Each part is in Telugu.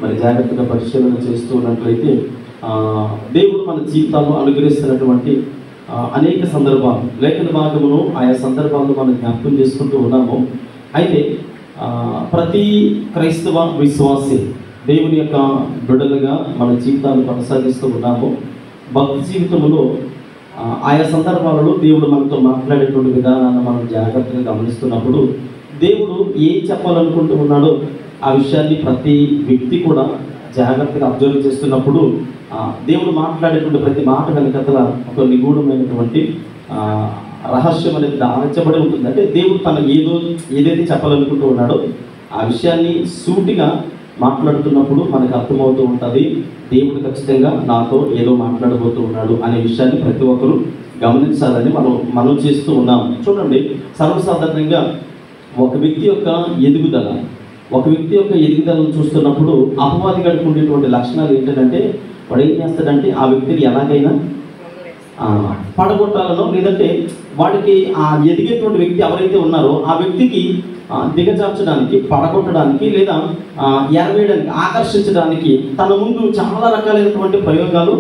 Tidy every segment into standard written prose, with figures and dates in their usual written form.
మరి జాగ్రత్తగా పరిశీలన చేస్తూ ఉన్నట్లయితే దేవుడు మన జీవితాల్లో అనుగ్రహిస్తున్నటువంటి అనేక సందర్భాలు లేఖన భాగమును ఆయా సందర్భాల్లో మనం జ్ఞాపకం చేసుకుంటూ ఉన్నాము. అయితే ప్రతి క్రైస్తవ విశ్వాసి దేవుని యొక్క బిడ్డలుగా మన జీవితాన్ని కొనసాగిస్తూ ఉన్నాము. భక్తి జీవితంలో ఆయా సందర్భాలలో దేవుడు మనతో మాట్లాడేటువంటి విధానాన్ని మనం జాగ్రత్తగా గమనిస్తున్నప్పుడు దేవుడు ఏం చెప్పాలనుకుంటూ ఉన్నాడో ఆ విషయాన్ని ప్రతి వ్యక్తి కూడా జాగ్రత్తగా అబ్జర్వ్ చేస్తున్నప్పుడు దేవుడు మాట్లాడేటువంటి ప్రతి మాట వెనకతల ఒక నిగూఢమైనటువంటి రహస్యం అనేది దాచబడి ఉంటుంది. అంటే దేవుడు తన ఏదైతే చెప్పాలనుకుంటూ ఉన్నాడో ఆ విషయాన్ని సూటిగా మాట్లాడుతున్నప్పుడు మనకు అర్థమవుతూ ఉంటుంది, దేవుడు ఖచ్చితంగా నాతో ఏదో మాట్లాడబోతూ ఉన్నాడు అనే విషయాన్ని ప్రతి ఒక్కరూ గమనించాలని మనం చేస్తూ ఉన్నాం. చూడండి, సర్వసాధారణంగా ఒక వ్యక్తి యొక్క ఎదుగుదలను చూస్తున్నప్పుడు అపవాది గడికి ఉండేటువంటి లక్షణాలు ఏంటంటే వాడు ఏం చేస్తాడంటే ఆ వ్యక్తిని ఎలాగైనా పడగొట్టాలనో లేదంటే వాడికి ఆ ఎదిగేటువంటి వ్యక్తి ఎవరైతే ఉన్నారో ఆ వ్యక్తికి దిగజార్చడానికి, పడగొట్టడానికి లేదా ఎరవేయడానికి, ఆకర్షించడానికి తన ముందు చాలా రకాలైనటువంటి ప్రయోగాలు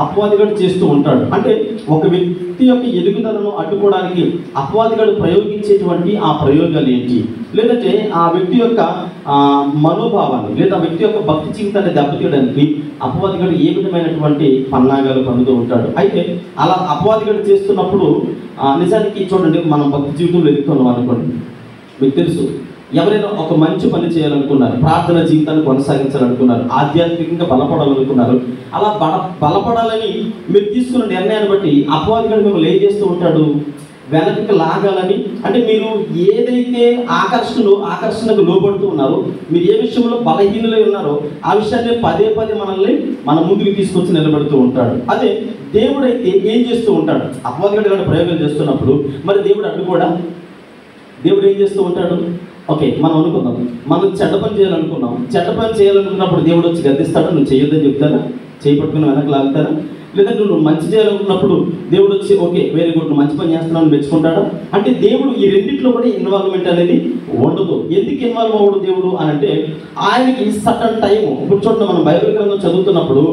అపవాదిగాడు చేస్తూ ఉంటాడు. అంటే ఒక వ్యక్తి యొక్క ఎదుగుదలను అడ్డుకోవడానికి అపవాదిగాడు ప్రయోగించేటువంటి ఆ ప్రయోగాలు ఏంటి, లేదంటే ఆ వ్యక్తి యొక్క మనోభావాన్ని లేదా వ్యక్తి యొక్క భక్తి జీవితాన్ని దెబ్బతీయడానికి అపవాదిగాడు ఏ విధమైనటువంటి పన్నాగాలు పొందుతూ ఉంటాడు. అయితే అలా అపవాదిగాడు చేస్తున్నప్పుడు నిజానికి చూడండి, మనం భక్తి జీవితంలో ఎదుగుతున్నాం అనుకోండి, మీకు తెలుసు ఎవరైనా ఒక మంచి పని చేయాలనుకున్నారు, ప్రార్థన జీవితాన్ని కొనసాగించాలనుకున్నారు, ఆధ్యాత్మికంగా బలపడాలనుకున్నారు, అలా బలపడాలని మీరు తీసుకున్న నిర్ణయాన్ని బట్టి అపవాదిగాడు మిమ్మల్ని ఏం చేస్తూ ఉంటాడు, వెనక్కి లాగాలని. అంటే మీరు ఏదైతే ఆకర్షణకు లోబడుతూ ఉన్నారో, మీరు ఏ విషయంలో బలహీనులై ఉన్నారో ఆ విషయాన్ని పదే మనల్ని మన ముందుకు తీసుకొచ్చి నిలబెడుతూ ఉంటాడు. అదే దేవుడైతే ఏం చేస్తూ ఉంటాడు, అపవాదిగాడు ప్రయోగాలు చేస్తున్నప్పుడు మరి దేవుడు అడ్డుకోడా? దేవుడు ఏం చేస్తూ ఉంటాడు? ఓకే, మనం అనుకుందాం, మనం చెడ్డ పని చేయాలనుకున్నప్పుడు దేవుడు వచ్చి గద్దిస్తాడు, నువ్వు చేయొద్దని చెప్తారా? చేయబట్టుకుని వెనక్కి లాగుతారా? లేదంటే నువ్వు మంచి చేయాలనుకున్నప్పుడు దేవుడు వచ్చి ఓకే వెరీ గుడ్ నువ్వు మంచి పని చేస్తున్నావు మెచ్చుకుంటాడా? అంటే దేవుడు ఈ రెండింటిలో కూడా ఇన్వాల్వ్మెంట్ అనేది ఉండదు. ఎందుకు ఇన్వాల్వ్ అవ్వడు దేవుడు అని అంటే ఆయనకి సటన్ టైము. ఇప్పుడు చూడండి, మనం బైబిల్ గ్రంథం చదువుతున్నప్పుడు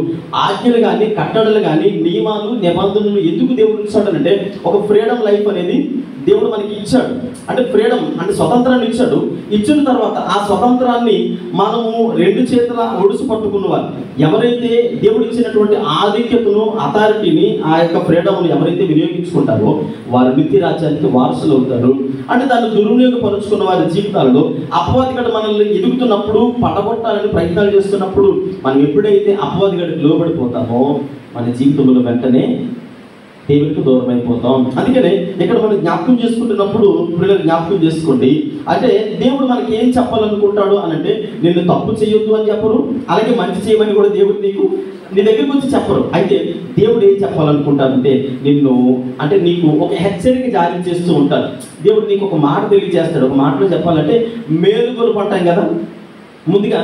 ఆజ్ఞలు కానీ, కట్టడలు కానీ, నియమాలు, నిబంధనలు ఎందుకు దేవుడు ఇచ్చాడనంటే ఒక ఫ్రీడమ్ లైఫ్ అనేది దేవుడు మనకి ఇచ్చాడు. అంటే ఫ్రీడమ్ అంటే స్వతంత్రాన్ని ఇచ్చాడు. ఇచ్చిన తర్వాత ఆ స్వతంత్రాన్ని మనము రెండు చేతుల ఒడుసు పట్టుకున్నవారు ఎవరైతే దేవుడు ఇచ్చినటువంటి ఆధిక్యతను, అథారిటీని, ఆ యొక్క ఫ్రీడమ్ను ఎవరైతే వినియోగించుకుంటారో వారు నిత్య రాజ్యానికి వారసులు అవుతారు. అంటే దాన్ని దుర్వినియోగపరుచుకున్న వారి జీవితాల్లో అపవాదిగాడు మనల్ని ఎదుగుతున్నప్పుడు, పడగొట్టాలని ప్రయత్నాలు చేస్తున్నప్పుడు మనం ఎప్పుడైతే అపవాదిగాడికి లోబడిపోతామో మన జీవితంలో వెంటనే దేవుడికి దూరం అయిపోతాం. అందుకనే ఇక్కడ మనం జ్ఞాపకం చేసుకుంటున్నప్పుడు పిల్లలు జ్ఞాపకం చేసుకోండి. అంటే దేవుడు మనకి ఏం చెప్పాలనుకుంటాడు అని అంటే నిన్ను తప్పు చేయొద్దు అని చెప్పరు, అలాగే మంచి చేయమని కూడా దేవుడు నీ దగ్గరికి వచ్చి చెప్పరు. అయితే దేవుడు ఏం చెప్పాలనుకుంటాడంటే నీకు ఒక హెచ్చరిక జారీ చేస్తూ ఉంటాడు. దేవుడు నీకు ఒక మాట తెలియజేస్తాడు. ఒక మాటలో చెప్పాలంటే మేలుకొలుపు అంటాం కదా, ముందుగా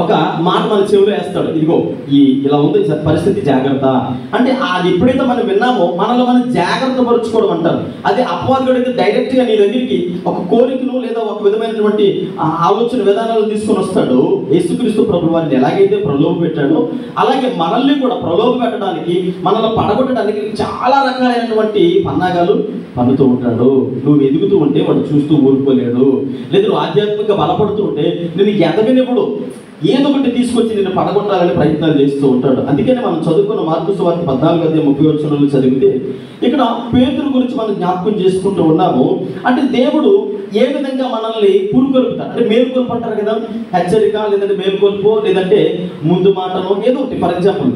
ఒక మాట మన చెవిలో వేస్తాడు, ఇదిగో ఇలా ఉంది పరిస్థితి, జాగ్రత్త అంటే అది ఎప్పుడైతే మనం విన్నామో మనలో మనం జాగ్రత్త పరుచుకోవడం అంటారు. అదే అపవాదిగాడు డైరెక్ట్గా నీ దగ్గరికి ఒక కోరికను లేదా ఒక విధమైనటువంటి ఆలోచన విధానాలు తీసుకొని వస్తాడు. యేసుక్రీస్తు ప్రభు వారిని ఎలాగైతే ప్రలోభ పెట్టాడో అలాగే మనల్ని కూడా ప్రలోభ పెట్టడానికి, మనల్ని పడగొట్టడానికి చాలా రకాలైనటువంటి పన్నాగాలు పన్నుతూ ఉంటాడు. నువ్వు ఎదుగుతూ ఉంటే వాడు చూస్తూ ఊరుకోలేడు. లేదా నువ్వు ఆధ్యాత్మికంగా బలపడుతూ ఉంటే నేను ఎదగనివ్వడు, ఏదో ఒకటి తీసుకొచ్చి నిన్ను పడగొట్టాలని ప్రయత్నాలు చేస్తూ ఉంటాడు. అందుకనే మనం చదువుకున్న మార్కు సువార్త 14:30 చదివితే ఇక్కడ పేతురు గురించి మనం జ్ఞాపకం చేసుకుంటూ ఉన్నాము. అంటే దేవుడు ఏ విధంగా మనల్ని పురుకొల్పుతాడు అంటే మేలుకొల్పు అంటారు కదా, హెచ్చరిక లేదంటే మేలుకొల్పు లేదంటే ముందు మాటను ఏదో ఒకటి. ఫర్ ఎగ్జాంపుల్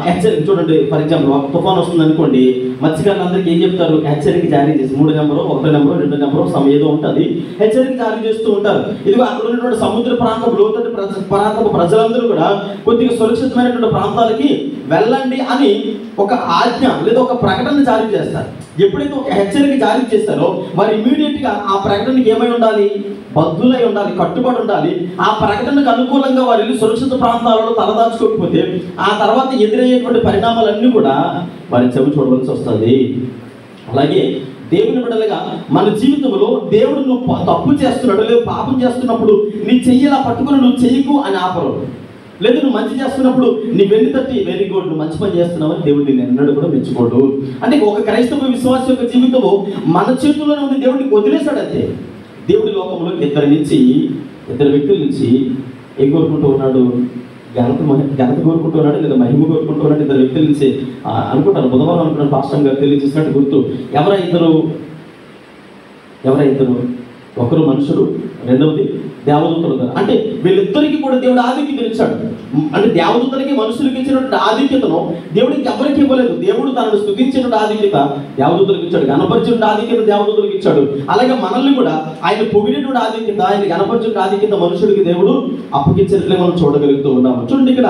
హెచ్చరిక చూడండి, ఫర్ ఎగ్జాంపుల్ ఒక తుఫాన్ వస్తుంది అనుకోండి, మత్స్యకారులందరికీ ఏం చెప్తారు, హెచ్చరిక జారీ చేసి 3 నెంబరు 1 నెంబరు 2 నెంబరు ఏదో ఉంటుంది, హెచ్చరిక జారీ చేస్తూ ఉంటారు. ఇదిగో అక్కడ ఉన్నటువంటి సముద్ర ప్రాంతం లోతటి ప్రాంతపు ప్రజలందరూ కూడా కొద్దిగా సురక్షితమైనటువంటి ప్రాంతాలకి వెళ్ళండి అని ఒక ఆజ్ఞ లేదా ఒక ప్రకటన జారీ చేస్తారు. ఎప్పుడైతే ఒక హెచ్చరిక జారీ చేస్తారో వారు ఇమీడియట్గా ఆ ప్రకటనకి ఏమై ఉండాలి, బద్దులై ఉండాలి, కట్టుబడి ఉండాలి. ఆ ప్రకటనకు అనుకూలంగా వారు వెళ్ళి సురక్షిత ప్రాంతాలలో తలదాచుకోకపోతే ఆ తర్వాత ఎదురయ్యేటువంటి పరిణామాలన్నీ కూడా వారి చెవి చూడవలసి వస్తుంది. అలాగే దేవుని బిడ్డలుగా మన జీవితంలో దేవుడు నువ్వు తప్పు చేస్తున్నాడు లేదు పాపం చేస్తున్నప్పుడు నీ చెయ్యిలా పట్టుకుని నువ్వు చెయ్యకు అని ఆపరు. లేదు నువ్వు మంచి చేస్తున్నప్పుడు నీ వెన్ను తట్టి వెరీ గుడ్ నువ్వు మంచి పని చేస్తున్నావని దేవుడు నేను ఎన్నడూ కూడా మెచ్చుకోడు. అంటే ఒక క్రైస్తవ విశ్వాసం యొక్క జీవితము మన చేతుల్లోనే ఉంది, దేవుడికి వదిలేశాడు అంతే. దేవుడి లోకంలో ఇద్దరు వ్యక్తుల నుంచి ఏం కోరుకుంటూ ఉన్నాడు? ఘనత కోరుకుంటూ ఉన్నాడు లేదా మహిమ కోరుకుంటూ ఉన్నాడు. ఇద్దరు వ్యక్తుల నుంచి అనుకుంటాను, బుధవారం అనుకున్నాను పాస్టర్ గారు తెలియజేసినట్టు గుర్తు. ఎవరా ఇద్దరు? ఒకరు మనుషుడు, రెండవది దేవదూతలు. అంటే వీళ్ళిద్దరికి కూడా దేవుడు ఆధిక్యత ఇచ్చాడు. అంటే దేవదూతలకి మనుషులకి ఇచ్చినటువంటి ఆధిక్యతను దేవుడికి ఎవరికి ఇవ్వలేదు. దేవుడు తనను స్తుతించినటువంటి ఆధిక్యత దేవదూతలకు ఇచ్చాడు, గణపరిచినటువంటి ఆధిక్యత దేవదూతలకు ఇచ్చాడు. అలాగే మనల్ని కూడా ఆయన పొగిడినటువంటి ఆధిక్యత, ఆయన గణపరిచినటువంటి ఆధిక్యత మనుషుడికి దేవుడు అప్పగించినట్లే మనం చూడగలుగుతూ ఉన్నాము. చూడండి ఇక్కడ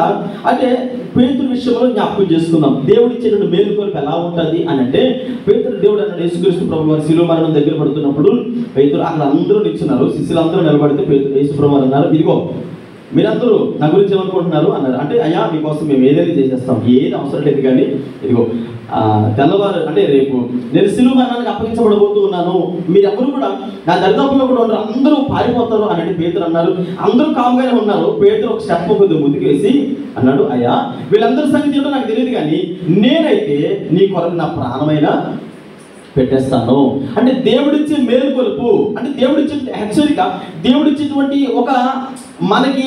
అంటే పేతురు విషయంలో జ్ఞాపకం చేసుకుందాం. దేవుడు ఇచ్చినటువంటి మేలుకొలుపు ఎలా ఉంటుంది అని అంటే, పేతురు దేవుడు అన్నాడు యేసుక్రీస్తు ప్రభు వారి శిలువ మరణం దగ్గర పడుతున్నప్పుడు పేతురు అక్కడ అందరూ నిల్చున్నారు, శిష్యులందరూ నిలబడితే యేసు ప్రభు వారు అన్నారు, ఇదిగో మీరందరూ నా గురించి ఏమనుకుంటున్నారు అన్నారు. అంటే అయ్యా మీకోసం మేము ఏదైనా చేసేస్తాం, ఏది అవసరం లేదు, కానీ ఇదిగో తెల్లవారు అంటే రేపు నేను శిలువ మరణానికి అప్పగించబడబోతూ ఉన్నాను, మీరెవరు కూడా నా దరిదాపులో కూడా ఉన్నారు, అందరూ పారిపోతారు అని పేతురు అన్నారు. అందరూ కాముగానే ఉన్నారు. పేతురు ఒక స్టెప్ కొద్దిగా ముందుకు వేసి అన్నాడు, అయ్యా వీళ్ళందరి సంగతి ఏంటో నాకు తెలియదు, కానీ నేనైతే నీ కొరకు నా ప్రాణమైనా పెట్టేస్తాను. అంటే దేవుడిచ్చే మేలుకొలుపు, అంటే దేవుడిచ్చే హెచ్చరిక, దేవుడిచ్చేటువంటి ఒక మనకి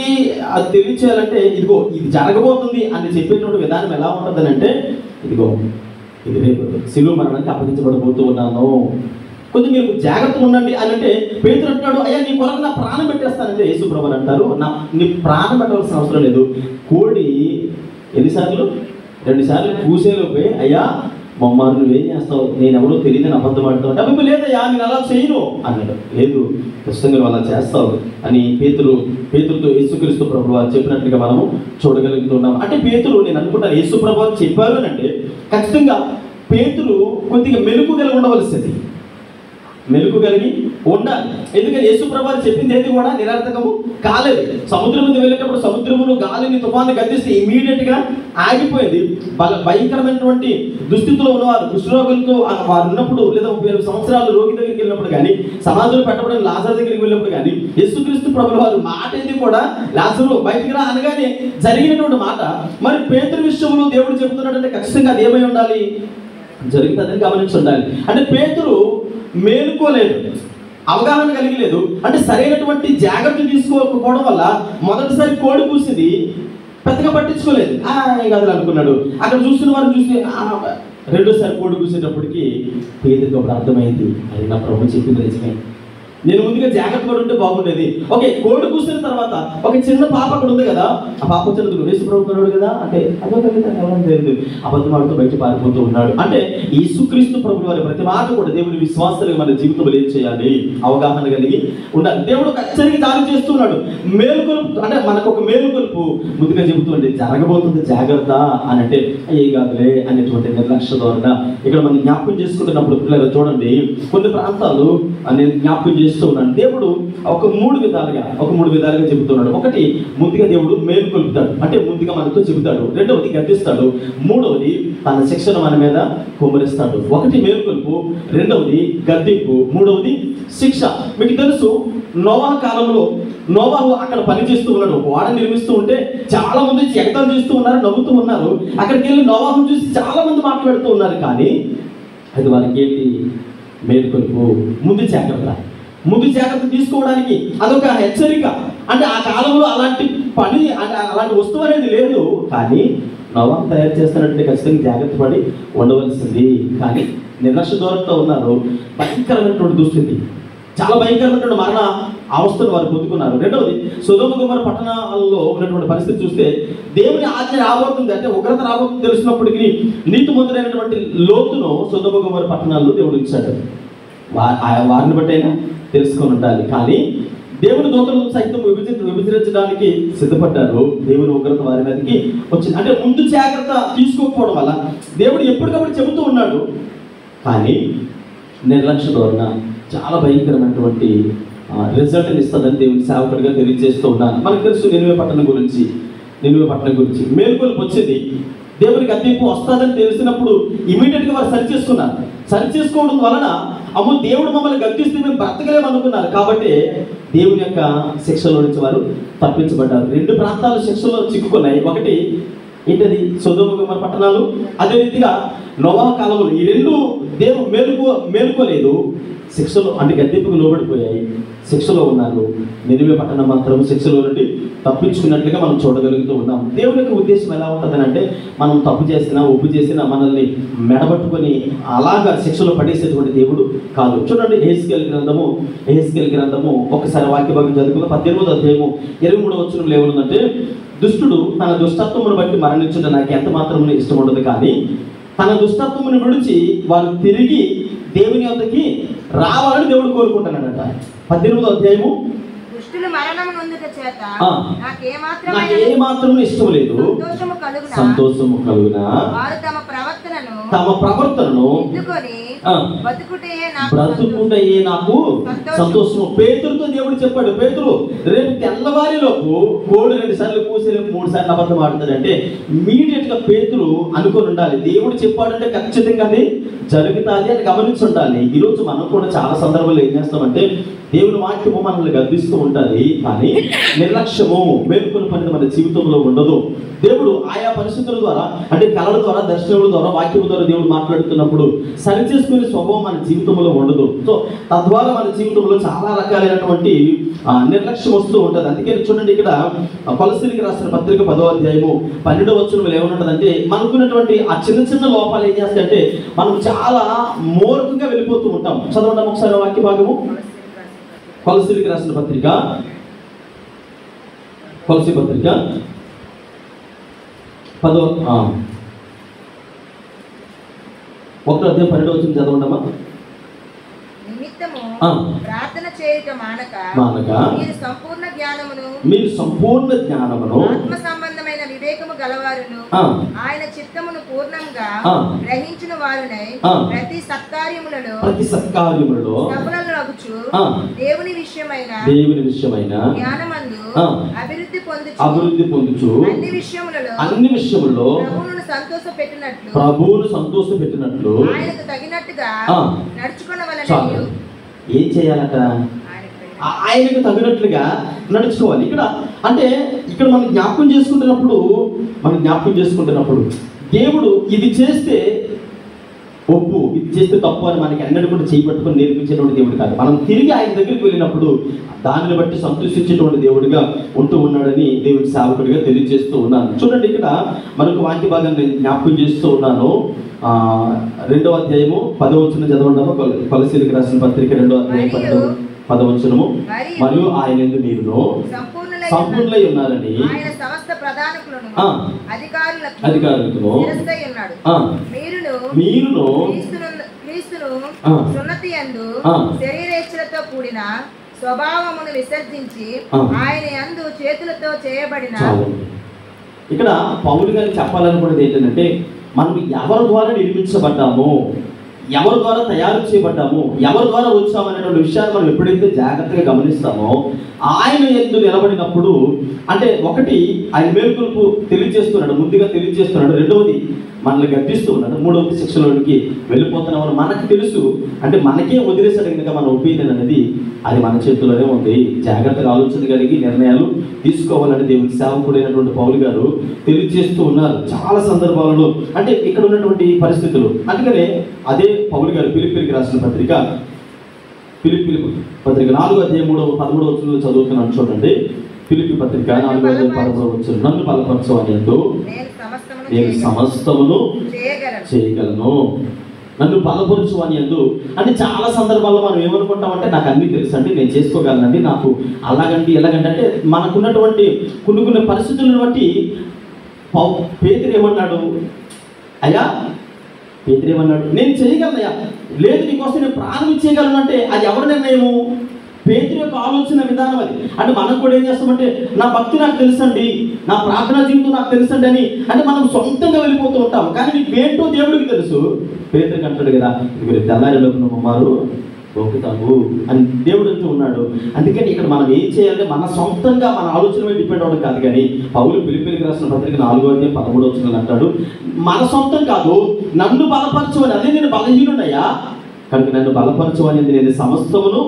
అది తెలియచేయాలంటే ఇదిగో ఇది జరగబోతుంది అని చెప్పేటువంటి విధానం ఎలా ఉంటుంది అంటే, ఇదిగో ఇది రేపు శిలువ మరణానికి అప్పగించబడబోతూ ఉన్నాను, కొద్దిగా మీరు జాగ్రత్తగా ఉండండి అని అంటే పేతురు అంటాడు, అయ్యా నీ కొరకు నా ప్రాణం పెట్టేస్తానంటే యేసు ప్రభువు అంటారు, నీ ప్రాణం పెట్టవలసిన అవసరం లేదు. కోడి 2 సార్లు కూసేలోపే అయ్యా మమ్మారు నువ్వేం చేస్తావు, నేను ఎవరో తెలియదని అబద్ధం ఆడుతావు అంటే, అవి లేదయ్యా నేను అలా చేయను అన్నాడు. లేదు ఖచ్చితంగా నువ్వు అలా చేస్తావు అని పేతురుతో యేసుక్రీస్తు ప్రభు వారు చెప్పినట్లుగా మనము చూడగలుగుతున్నాం. అంటే పేతురు నేను అనుకుంటాను యేసు ప్రభు వారు చెప్పారు అని అంటే ఖచ్చితంగా పేతురు కొద్దిగా మెలుగు కలిగి ఉండవలసింది, మెలుగు కలిగి ఉండాలి. ఎందుకంటే యేసు ప్రభు చెప్పింది ఏది కూడా నిరర్థకము కాలేదు. సముద్రం మీద వెళ్ళేటప్పుడు సముద్రమును గాలిని తుఫాను గద్దిస్తే ఇమీడియట్ గా ఆగిపోయింది. భయంకరమైనటువంటి దుస్థితిలో ఉన్నవారు, కుష్ఠరోగులతో వారు ఉన్నప్పుడు, లేదా 30 సంవత్సరాలు రోగి దగ్గరికి వెళ్ళినప్పుడు కానీ, సమాధులు పెట్టబడిన లాజరు దగ్గరికి వెళ్ళినప్పుడు కానీ, యేసుక్రీస్తు ప్రభువు వారు మాట ఏది కూడా లాజరు బయటికి రా అనగానే జరిగినటువంటి మాట. మరి పేతురు విషయంలో దేవుడు చెబుతున్నాడంటే ఖచ్చితంగా అది ఏమై ఉండాలి, జరుగుతుందని గమనించి ఉండాలి. అంటే పేతురు మేలుకోలేదు, అవగాహన కలిగి లేదు. అంటే సరైనటువంటి జాగ్రత్తలు తీసుకోకపోవడం వల్ల మొదటిసారి కోడి కూసింది పెద్దగా పట్టించుకోలేదు, కాదు అనుకున్నాడు. అక్కడ చూస్తున్న వారిని చూసి రెండోసారి కోడి కూసేటప్పటికి పేదరికి ఒకటి అర్థమైంది, అది నా ప్రభు చెప్పింది నిజమే, నేను ముందుగా జాగ్రత్త పడి ఉంటే బాగుండేది. ఓకే కోడి కూసిన తర్వాత ఒక చిన్న పాప అక్కడ ఉంది కదా, ఆ పాప వచ్చిన యేసు ప్రభువు కదా అంటే అదో ఎవరైనా తెలియదు, అబద్ధం ఆడుతూ బయట పారిపోతూ ఉన్నాడు. అంటే యేసుక్రీస్తు ప్రభువు వారి ప్రతి మాట కూడా దేవుని విశ్వాసాలుగా మన జీవితంలో ఏం చేయాలి, అవగాహన కలిగి ఉండాలి. దేవుడు ఖచ్చితంగా దారి చేస్తున్నాడు. మేలుకొలుపు అంటే మనకు ఒక మేలుకొలుపు ముందుగా చెబుతుంది, జరగబోతుంది జాగ్రత్త అని అంటే ఏ కాదులే అనేటువంటి నిర్లక్ష్య ధోరణ ఇక్కడ మనం జ్ఞాపకం చేసుకుంటున్నప్పుడు పిల్లలు చూడండి, కొన్ని ప్రాంతాలు నేను జ్ఞాపకం చేస్తున్నాను. దేవుడు ఒక మూడు విధాలుగా చెబుతున్నాడు. ఒకటి ముందుగా దేవుడు మేలుకొలుపుతాడు, అంటే ముందుగా మనతో చెబుతాడు. రెండవది గద్దిస్తాడు, మూడవది తన శిక్షను మన మీద కుమ్మరిస్తాడు. ఒకటి మేలుకొలుపు, రెండవది గద్దింపు, మూడవది శిక్ష. మీకు తెలుసు నోవాహు కాలంలో నోవాహు అక్కడ పని చేస్తూ ఉన్నాడు, ఓడ నిర్మిస్తూ ఉంటే చాలా మంది ఎగతాళి చేస్తూ ఉన్నారు, నవ్వుతూ ఉన్నారు. అక్కడికి వెళ్ళి నోవాహును చూసి చాలా మంది మాట్లాడుతూ ఉన్నారు. కానీ అది వారికి ఏంటి, మేలుకొలుపు, ముందు జాగ్రత్త తీసుకోవడానికి అదొక హెచ్చరిక. అంటే ఆ కాలంలో అలాంటి పని అలాంటి వస్తువు అనేది లేదు, కానీ నోవాహు తయారు చేస్తున్నట్టు ఖచ్చితంగా జాగ్రత్త పడి ఉండవలసింది. కానీ నిర్లక్ష్య ధోరణితో ఉన్నారు. భయంకరమైనటువంటి దుస్థితి, చాలా భయంకరమైనటువంటి మరణ అవస్థను వారు పొందుకున్నారు. రెండవది సొదొమ గొమొర్రా పట్టణాల్లో ఉన్నటువంటి పరిస్థితి చూస్తే దేవుని ఆజ్ఞ రాబోతుంది, అంటే ఉగ్రత రాబోతుంది తెలిసినప్పటికీ నీతిమంతుడైనటువంటి లోతును సొదొమ గొమొర్రా పట్టణాల్లో దేవుడు ఇచ్చాడు. వారిని బట్టి అయినా తెలుసుకొని ఉండాలి. కానీ దేవుని దూతలు సైతం విభజించడానికి సిద్ధపడ్డారు. దేవుని ఉగ్రత వారి మీదకి వచ్చింది. అంటే ముందు జాగ్రత్త తీసుకోకపోవడం వల్ల దేవుడు ఎప్పటికప్పుడు చెబుతూ ఉన్నాడు, కానీ నిర్లక్ష్య ధోరణ చాలా భయంకరమైనటువంటి రిజల్ట్ని ఇస్తుందని దేవుని సేవకుడిగా తెలియజేస్తూ ఉన్నాను. మనకు తెలుసు నినివే పట్టణం గురించి మేలుకొలుపు వచ్చింది. దేవునికి గద్దింపు వస్తుందని తెలిసినప్పుడు ఇమీడియట్గా వారు సరిచేసుకోవడం వలన అమ్మో దేవుడు మమ్మల్ని గద్దిస్తే మేము బ్రతకలేము అనుకున్నారు. కాబట్టి దేవుని యొక్క శిక్షలో నుంచి వారు తప్పించబడ్డారు. 2 ప్రాంతాలు శిక్షలో చిక్కుకున్నాయి. ఒకటి ఏంటది? సొదొమ గొమొర్రా పట్టణాలు. అదే రీతిగా నోవహు కాలంలో ఈ 2 దేవుడు మేలుకోలేదు, శిక్షలో అంటే గద్దెంపుకు లోబడిపోయాయి, శిక్షలో ఉన్నారు. నినివే పట్టణం మాత్రం శిక్షలో నుండి తప్పించుకున్నట్లుగా మనం చూడగలుగుతూ ఉన్నాం. దేవుని యొక్క ఉద్దేశం ఎలా ఉంటుందని అంటే, మనం తప్పు చేసినా ఒప్పు చేసినా మనల్ని మెడబట్టుకొని అలాగా శిక్షలో పడేసేటువంటి దేవుడు కాదు. చూడండి, యెహెజ్కేలు గ్రంథము ఒకసారి వాక్య భాగం చదువుకున్న 18వ అధ్యాయము 23వ వచనంలో ఏముందంటే, దుష్టుడు తన దుష్టత్వమును బట్టి మరణించుట నాకు ఎంత మాత్రమే ఇష్టం ఉండదు, కానీ తన దుష్టత్వమును విడిచి వారు తిరిగి దేవుని వద్దకి రావాలని దేవుడు కోరుకుంటున్నాడట. 18వ అధ్యాయము నాకేమాత్రం ఇష్టం లేదు, సంతోషము కలుగునా తమ ప్రవర్తనను బ్రతుకుటయే నాకు సంతోషము. పేతురుతో దేవుడు చెప్పాడు, పేతురు రేపు తెల్లవారిలోపు కోడి 2 సార్లు కూసి 3 సార్లు అబద్ధం ఆడుతాడంటే ఇమీడియట్ గా పేతురు అనుకొని ఉండాలి. దేవుడు చెప్పాడంటే ఖచ్చితంగా అది జరుగుతుంది అని గమనించి ఉండాలి. ఈరోజు మనం కూడా చాలా సందర్భాల్లో ఏం చేస్తామంటే, దేవుని వాక్యము మనల్ని గద్దిస్తూ ఉంటుంది, కానీ నిర్లక్ష్యము మేలుకొని పని మన జీవితంలో ఉండదు. దేవుడు ఆయా పరిస్థితుల ద్వారా అంటే కళల ద్వారా, దర్శనముల ద్వారా, వాక్యం ద్వారా దేవుడు మాట్లాడుతున్నప్పుడు సరిచేసుకునే స్వభావం మన జీవితంలో ఉండదు. సో తద్వారా మన జీవితంలో చాలా రకాలైనటువంటి నిర్లక్ష్యం వస్తూ ఉంటుంది. అందుకే చూడండి, ఇక్కడ కొలస్సీలకు రాసిన పత్రిక 10వ అధ్యాయము 12వ వచనంలో ఏముంటుందంటే, మనకున్నటువంటి ఆ చిన్న చిన్న లోపాలు ఏం చేస్తాయంటే మనం చాలా మూర్ఖంగా వెళ్ళిపోతూ ఉంటాం. చదవండి ఒకసారి వాక్య భాగము. కొలస్సీలకు రాసిన పత్రిక, కొలస్సీ పత్రిక 1వ అధ్యాయం 12వ వచనం చదవండమ్మా. ప్రార్థన చేయుట మానక మీరు సంపూర్ణ జ్ఞానమును ఆత్మ సంబంధమైన వివేకము గలవారును ఆయన చిత్తమును పూర్ణంగా గ్రహించిన వారునై ప్రతి సత్కార్యములలో సఫలులను అగుచు దేవుని విషయమైన జ్ఞానమందు అభివృద్ధి పొందుచు అన్ని విషయములలో ప్రభువును సంతోషపెట్టినట్లు ఆయనకు తగినట్టుగా నడుచుకొనవలెను. ఏం చేయాలట? ఆయనకు తగినట్లుగా నడుచుకోవాలి. ఇక్కడ మనం జ్ఞాపకం చేసుకుంటున్నప్పుడు దేవుడు ఇది చేస్తే ఒప్పు, ఇది చేస్తే తప్పు అని మనకి అన్నట్టు కూడా చేయబట్టుకొని నేర్పించేటువంటి దేవుడు కాదు. మనం తిరిగి ఆయన దగ్గరికి వెళ్ళినప్పుడు దానిని బట్టి సంతోషించేటువంటి దేవుడిగా ఉంటూ ఉన్నాడని దేవుడి సేవకుడిగా తెలియజేస్తూ ఉన్నాను. చూడండి, ఇక్కడ మరొక వాక్య భాగాన్ని నేను జ్ఞాపకం చేస్తూ ఉన్నాను. 2వ అధ్యాయము 10వ వచనం చదవండి. కొలస్సీలకు రాసిన పత్రిక 2వ అధ్యాయం 10వ వచనము. మరియు ఆయన యందు మీరును సంపూర్ణులై ఉన్నారని అధికారులకు మీరును సున్నతి యందు శరీరేచ్ఛలతో కూడిన స్వభావమును విసర్జించి ఆయన యందు చేతులతో చేయబడిన. ఇక్కడ పౌలు గారు చెప్పాలనుకున్నది ఏంటంటే, మనం ఎవరి ద్వారా నిర్మించబడ్డాము, ఎవరి ద్వారా తయారు చేయబడ్డాము, ఎవరి ద్వారా వచ్చామనేటువంటి విషయాన్ని మనం ఎప్పుడైతే జాగ్రత్తగా గమనిస్తామో, ఆయన యందు నిలబడినప్పుడు అంటే ఒకటి ఆయన మేలుకొలుపు తెలియజేస్తున్నాడు, ముందుగా తెలియజేస్తున్నాడు. రెండవది మనల్ని గద్దిస్తూ ఉన్నాడు. మూడవది శిక్షలోనికి వెళ్ళిపోతున్నామని మనకు తెలుసు. అంటే మనకే వదిలేసాడు కనుక మన ఒపీనియన్ అనేది అది మన చేతుల్లోనే ఉంది. జాగ్రత్తగా ఆలోచన కలిగి నిర్ణయాలు తీసుకోవాలని దేవుని సేవకుడైనటువంటి పౌలు గారు తెలియజేస్తూ ఉన్నారు చాలా సందర్భాలలో. అంటే ఇక్కడ ఉన్నటువంటి పరిస్థితులు, అందుకనే అదే పౌలు గారు ఫిలిప్పీలకు రాసిన పత్రిక 4వ అధ్యాయం 13వ వచనంలో చదువుతున్నాను. చూడండి, ఫిలిప్పీ పత్రిక 4వ అధ్యాయం 13వ వచనం. నన్ను బలపరచు అని యందు నేను సమస్తమును చేయగలను. నన్ను బలపరచు అని యందు అంటే చాలా సందర్భాల్లో మనం ఏమనుకుంటామంటే, నాకు అన్నీ తెలుసు అండి, నేను చేసుకోగలనండి, నాకు అలాగండి ఎలాగంటే అంటే మనకున్నటువంటి కొన్ని పరిస్థితులను బట్టి పేతురు ఏమన్నాడు? నేను చేయగలనయ్యా, లేదు నీకోసం నేను ప్రాణం ఇచ్చేయగలను అంటే అది ఎవరి నిర్ణయము? పేతురు యొక్క ఆలోచన విధానం అది. అంటే మనం కూడా ఏం చేస్తామంటే, నా భక్తి నాకు తెలుసండి, నా ప్రార్థనా జీవితం నాకు తెలుసండి అని అంటే మనం సొంతంగా వెళ్ళిపోతూ ఉంటాం. కానీ నీకు ఏంటో దేవుడికి తెలుసు. పేతురుకి అంటాడు కదా, మీరు తెల్లారిలోకి మారు పోకుతావు అని దేవుడు అంటూ ఉన్నాడు. అందుకని ఇక్కడ మనం ఏం చేయాలంటే మన సొంతంగా మన ఆలోచన మీద డిపెండ్ అవ్వడం కాదు. కానీ పౌలు ఫిలిప్పీలకు రాసిన పత్రిక 4వ అధ్యాయం 13వ వచనం అంటాడు, మన సొంతం కాదు, నన్ను బలపరచు అని. అదే నేను బలహీనుడయ్యా, కనుక నన్ను బలపరచు అనేది నేను సమస్తమును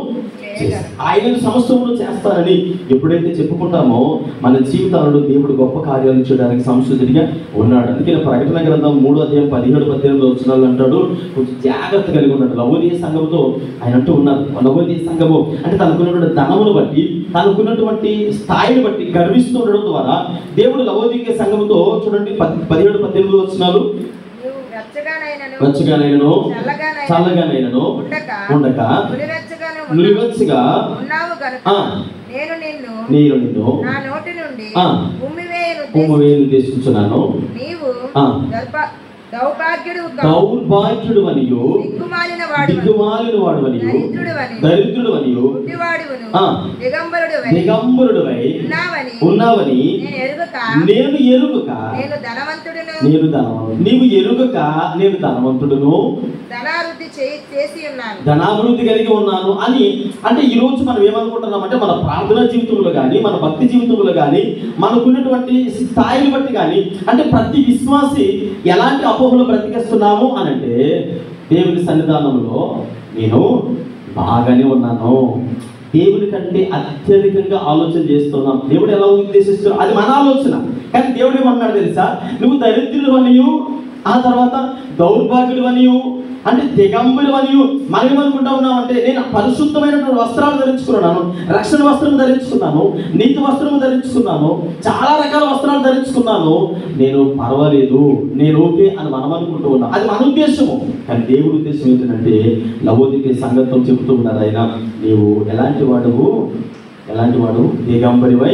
ఆయన సమస్తమును చేస్తానని ఎప్పుడైతే చెప్పుకుంటామో మన జీవితాలలో దేవుడు గొప్ప కార్యాలు చేయడానికి సంసిద్ధుడిగా ఉన్నాడు. అందుకే ప్రకటన గ్రంథం 3:17-18 వచనాలు అంటాడు, కొంచెం జాగ్రత్త కలిగి ఉన్నాడు. లవోదియ సంఘముతో ఆయన అంటూ ఉన్నారు, లవోదియ సంఘము అంటే తనకున్నటువంటి ధనమును బట్టి, తనకున్నటువంటి స్థాయిని బట్టి గర్విస్తూ ఉండడం ద్వారా దేవుడు లవోదియ సంఘముతో చూడండి 17-18 వచనాలు, వెచ్చగానైనను చల్లగానైనను ఉండక నులివెచ్చగా నేను నిన్ను ఉమ్మివేయను ఉద్దేశించున్నాను. దౌర్భాగ్యుడు అనియు దిక్కుమాలిన వాడు అనియు దరిద్రుడు అనియు దిగంబరుడువై ఉన్నావని నేను ఎరుగక నీవు ఎరుగక నేను ధనవంతుడును ధనాభివృద్ధి కలిగి ఉన్నాను అని. అంటే ఈ రోజు మనం ఏమనుకుంటున్నాం అంటే మన ప్రార్థనా జీవితంలో కానీ, మన భక్తి జీవితంలో కానీ, మనకున్నటువంటి స్థాయిని బట్టి కానీ, అంటే ప్రతి విశ్వాసి ఎలాంటి అపోహలు బ్రతికేస్తున్నాము అని అంటే, దేవుని సన్నిధానంలో నేను బాగానే ఉన్నాను, దేవుని కంటే అత్యధికంగా ఆలోచన చేస్తున్నాం. దేవుడు ఎలా ఉద్దేశిస్తున్నాడు అది మన ఆలోచన. కానీ దేవుడు ఏమన్నాడు తెలుసా, నువ్వు దరిద్రుడు అనియు, ఆ తర్వాత దౌర్భాగ్యుడు అనియు, అంటే దిగంబరుడు అనియు. మనం ఏమనుకుంటా ఉన్నాం అంటే, నేను పరిశుద్ధమైనటువంటి వస్త్రాలు ధరించుకున్నాను, రక్షణ వస్త్రం ధరించుకున్నాను, నీతి వస్త్రం ధరించుకున్నాను, చాలా రకాల వస్త్రాలు ధరించుకున్నాను, నేను పర్వాలేదు, నేను ఓకే అని మనం అనుకుంటూ ఉన్నాం. అది మన ఉద్దేశము. కానీ దేవుడి ఉద్దేశం ఏంటంటే, లవోదికే సంగతం చెబుతూ ఉన్నారు ఆయన, నీవు ఎలాంటి వాడు దిగంబరివై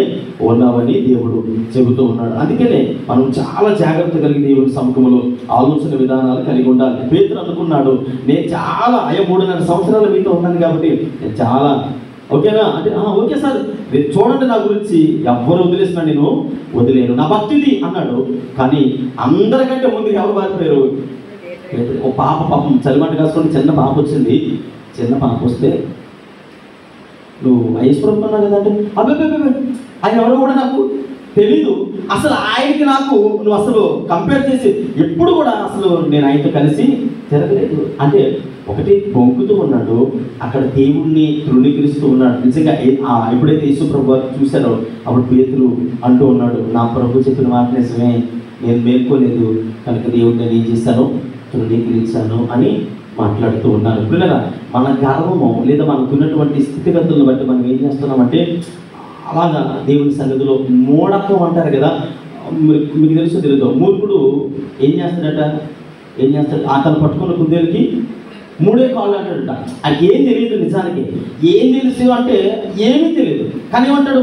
ఉన్నావని దేవుడు చెబుతూ ఉన్నాడు. అందుకనే మనం చాలా జాగ్రత్త కలిగి దేవుని సముఖంలో ఆలోచన విధానాలు కలిగి ఉండాలి. పేతురు అనుకున్నాడు, నేను చాలా 3.5 సంవత్సరాలు మీతో ఉన్నాను కాబట్టి నేను చాలా ఓకేనా అంటే, ఓకే సార్ చూడండి నా గురించి ఎవరు వదిలేసినా నేను వదిలేను, నా భక్తిది అన్నాడు. కానీ అందరికంటే ముందు ఎవరు పారిపోయారు? ఓ పాపం చలిమంట కాసుకొని చిన్న పాప వచ్చింది. చిన్న పాప వస్తే నువ్వు ఐశ్వర్యం కదంటే, అబ్బాయి ఆయన ఎవరో కూడా నాకు తెలీదు, అసలు ఆయనకి నాకు నువ్వు అసలు కంపేర్ చేసి ఎప్పుడు కూడా అసలు నేను ఆయనతో కలిసి జరగలేదు అంటే, ఒకటి పొంగుతూ ఉన్నాడు, అక్కడ దేవుణ్ణి తృణీకరిస్తూ ఉన్నాడు. నిజంగా ఎప్పుడైతే యేసు ప్రభు చూశారో అప్పుడు పేతురు అంటూ ఉన్నాడు, నా ప్రభు చెప్పిన మాట నిజమే, నేను మేల్కోలేదు కనుక దేవుడిని నేను ఏం చేశాను, తృణీకరించాను అని మాట్లాడుతూ ఉన్నారు. పిల్లల మన గర్వము లేదా మనకున్నటువంటి స్థితిగతులను బట్టి మనం ఏం చేస్తున్నామంటే, అలాగా దేవుని సన్నిధిలో మూఢత్వం అంటారు కదా, మీకు తెలుసు తెలియదు, మూర్ఖుడు ఏం చేస్తాడు అతను పట్టుకున్న కుందేలుకి 3 కాళ్ళు అంటాడట. అది ఏం తెలియదు, నిజానికి ఏం తెలుసు అంటే ఏమీ తెలియదు. కానీ ఏమంటాడు,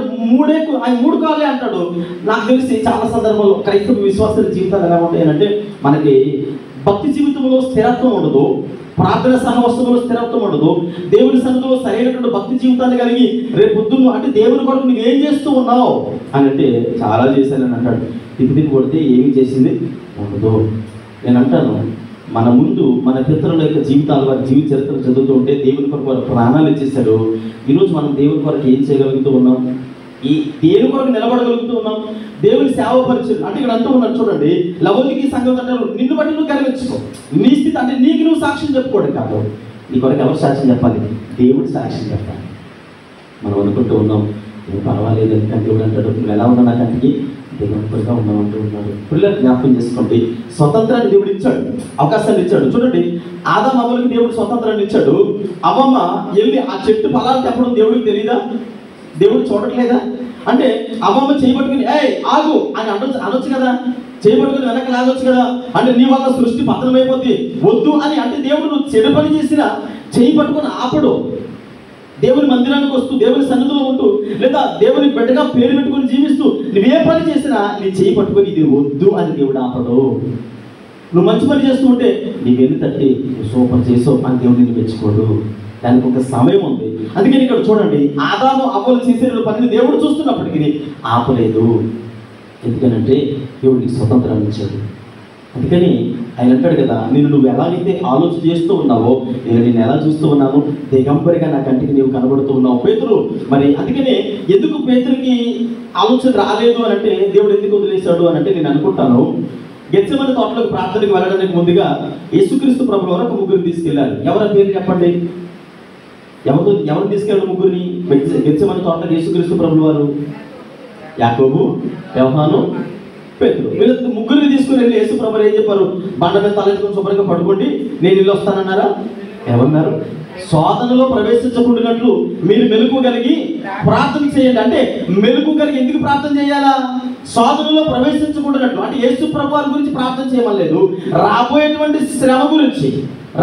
3 కాళ్ళే అంటాడు. నాకు తెలిసి చాలా సందర్భాల్లో క్రైస్తవ విశ్వాసాల జీవితాలు ఎలా ఉంటాయంటే, మనకి భక్తి జీవితంలో స్థిరత్వం ఉండదు, ప్రార్థన సహవాసంలో స్థిరత్వం ఉండదు, దేవుని సన్నిధిలో సరైనటువంటి భక్తి జీవితాన్ని కలిగి రేపు పొద్దున్న అంటే దేవుని కొరకు నువ్వేం చేస్తూ ఉన్నావు అని అంటే, చాలా చేశానని అంటాడు. తిప్పి కొడితే ఏమి చేసింది ఉండదు. నేను అంటాను, మన ముందు మన పితరుల యొక్క జీవితాలు, వారి జీవిత చరిత్రలు చదువుతూ ఉంటే దేవుని కొరకు వారు ప్రాణాలు ఇచ్చేశారు. ఈరోజు మనం దేవుని కొరకు ఏం చేయగలుగుతూ ఉన్నాం, దేని కొరకు నిలబడగలుగుతూ ఉన్నాం, దేవుని సేవ పరిచయం అంటే ఇక్కడ అంటూ ఉన్నాడు చూడండి, లవోదికీ సంఘం అంటారు, నిన్ను బట్టి నువ్వు గర్వించుకో, నీ స్థితి అంటే నీకు నువ్వు సాక్ష్యం చెప్పుకోవడం కాదు, నీ కొరకు ఎవరు సాక్ష్యం చెప్పాలి, దేవుడి సాక్ష్యం చెప్పాలి. మనం అనుకుంటూ ఉన్నాం నువ్వు పర్వాలేదు ఎందుకంటే దేవుడు అంటాడు, నువ్వు ఎలా ఉన్నా నా కంటికి దేవుడిగా ఉన్నామంటూ ఉన్నాడు. పిల్లలు జ్ఞాపకం చేసుకోండి, స్వతంత్రాన్ని దేవుడు ఇచ్చాడు, అవకాశాన్ని ఇచ్చాడు. చూడండి, ఆదాము అవ్వలకి దేవుడు స్వతంత్రాన్ని ఇచ్చాడు. అవ్వమ్మ వెళ్ళి ఆ చెట్టు ఫలాలు తెప్పడం దేవుడికి తెలియదా, దేవుడు చూడట్లేదా అంటే, అవ్వమ్మ చేయబట్టుకుని ఆగు అని అనొచ్చు కదా, చేయబట్టుకుని వెనక లాగొచ్చు కదా, అంటే నీ వల్ల సృష్టి పతనమైపోద్ది వద్దు అని అంటే, దేవుడు నువ్వు చెడు పని చేసినా చేయి పట్టుకుని ఆపడు. దేవుని మందిరానికి వస్తూ, దేవుని సన్నిధిలో ఉంటూ, లేదా దేవుని బిడ్డగా పేరు పెట్టుకుని జీవిస్తూ నువ్వే పని చేసినా నీ చేయి పట్టుకొని ఇది వద్దు అని దేవుడు ఆపడు. నువ్వు మంచి పని చేస్తూ ఉంటే నీ వెన్ను తట్టి నువ్వు సూపర్ చేసావు అని దేవుడు నిన్ను మెచ్చుకోడు. దానికి ఒక సమయం ఉంది. అందుకని ఇక్కడ చూడండి, ఆదాము అవ్వలు చేసిన పనిని దేవుడు చూస్తున్నప్పటికీ ఆపలేదు. ఎందుకనంటే దేవుడికి స్వతంత్రాన్ని ఇచ్చాడు. అందుకని ఆయన అంటాడు కదా, నువ్వు ఎలాగైతే ఆలోచన చేస్తూ ఉన్నావో నేను నిన్ను ఎలా చూస్తూ ఉన్నాను, దిగంబరిగా నా కంటికి నీవు కనబడుతూ ఉన్నావు. పేతురు మరి అందుకనే ఎందుకు పేతురుకి ఆలోచన రాలేదు అని అంటే, దేవుడు ఎందుకు వదిలేశాడు అని అంటే, నేను అనుకుంటాను గెత్సెమనే తోటలోకి ప్రార్థనకి వెళ్ళడానికి ముందుగా యేసుక్రీస్తు ప్రభువు వారు ఒక ముగ్గురు తీసుకెళ్లారు. ఎవరి పేరు చెప్పండి? ఎవరు తీసుకెళ్ళారు ముగ్గురిని గెత్సెమనే తోటలోకి యేసుక్రీస్తు ప్రభువు వారు? యాకోబు, యోహాను, పేతురు. వీళ్ళ ముగ్గురిని తీసుకుని వెళ్ళి యేసు ప్రభువు ఏం చెప్పారు? బండ మీద తలెత్తుకొని శుభ్రంగా పడుకోండి, నేను ఇల్లు వస్తానన్నారా? ఏమన్నారు? శోధనలో ప్రవేశించకుండానట్లు మీరు మెలకువ కలిగి ప్రార్థన చేయండి. అంటే మెలకువ కలిగి ఎందుకు ప్రార్థన చేయాలా? శోధనలో ప్రవేశించకుండానట్లు. అంటే యేసు ప్రభువు గురించి ప్రార్థన చేయమలేదు, రాబోయేటువంటి శ్రమ గురించి,